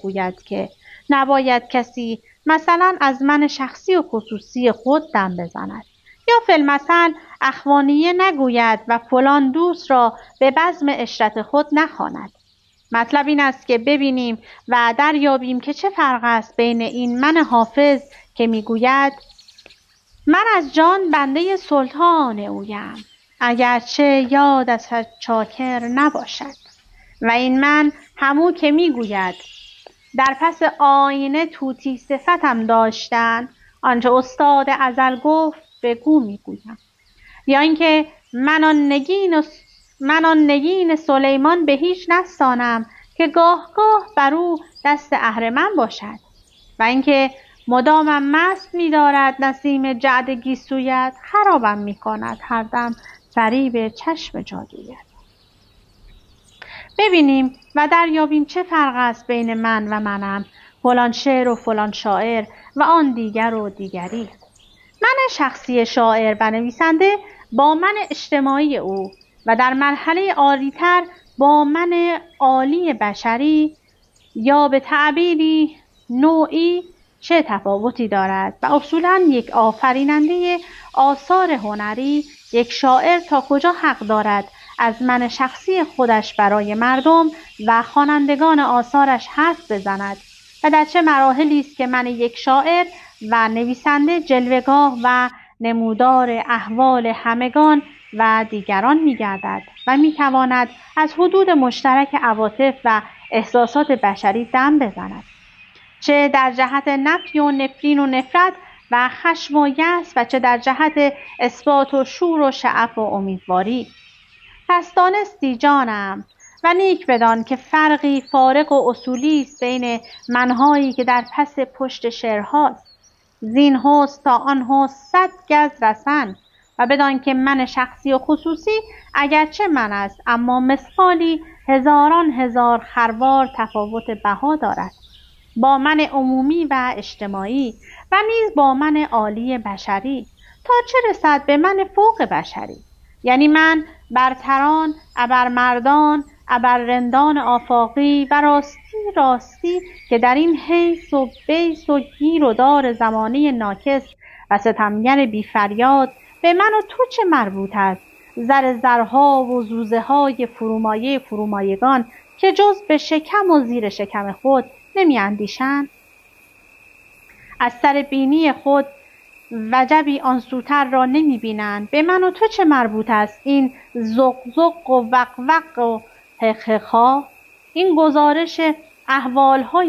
گوید که نباید کسی مثلا از من شخصی و خصوصی خود دم بزند، یا فی‌المثل اخوانیه نگوید و فلان دوست را به بزم عشرت خود نخواند. مطلب این است که ببینیم و دریابیم که چه فرق است بین این من حافظ که میگوید من از جان بنده سلطان اویم اگرچه یاد از چاکر نباشد، و این من همو که میگوید در پس آینه طوطی صفتم داشتن آنچه استاد ازل گفت بگو میگویم، یا اینکه من آن نگین سلیمان به هیچ نستانم که گاه گاه بر او دست اهرمن باشد، و اینکه مدامم مست می‌دارد نسیم جعد گیسویت خرابم می‌کند هر دم فریب چشم جادویت. ببینیم و دریابیم چه فرق است بین من و منم، فلان شعر و فلان شاعر و آن دیگر و دیگری. من شخصی شاعر و نویسنده با من اجتماعی او و در مرحله عالی‌تر با من عالی بشری، یا به تعبیری نوعی چه تفاوتی دارد و اصولاً یک آفریننده آثار هنری، یک شاعر تا کجا حق دارد از من شخصی خودش برای مردم و خوانندگان آثارش حرف بزند و در چه مراحلی است که من یک شاعر و نویسنده جلوه‌گاه و نمودار احوال همگان و دیگران می‌گردد و می‌تواند از حدود مشترک عواطف و احساسات بشری دم بزند، چه در جهت نفی و نفرین و نفرت و خشم و یأس و چه در جهت اثبات و شور و شعف و امیدواری. پس دانستی جانم و نیک بدان که فرقی فارق و اصولی است بین منهایی که در پس پشت شعرهاست، زین حسن تا آن حسن 100 گز رسن، و بدان که من شخصی و خصوصی اگرچه من است اما مثقالی هزاران هزار خروار تفاوت بها دارد با من عمومی و اجتماعی و نیز با من عالی بشری، تا چه رسد به من فوق بشری، یعنی من برتران ابرمردان ابررندان آفاقی و راستی که در این حیث و بیس و گیر و دار زمانه ناکس و ستمگر بی فریاد به من و تو چه مربوط است؟ زرها و زوزه های فرومایگان که جز به شکم و زیر شکم خود نمی اندیشند. از سر بینی خود وجبی آن سوتر را نمی بینند. به من و تو چه مربوط است این زق و وق و حق این گزارش احوالهای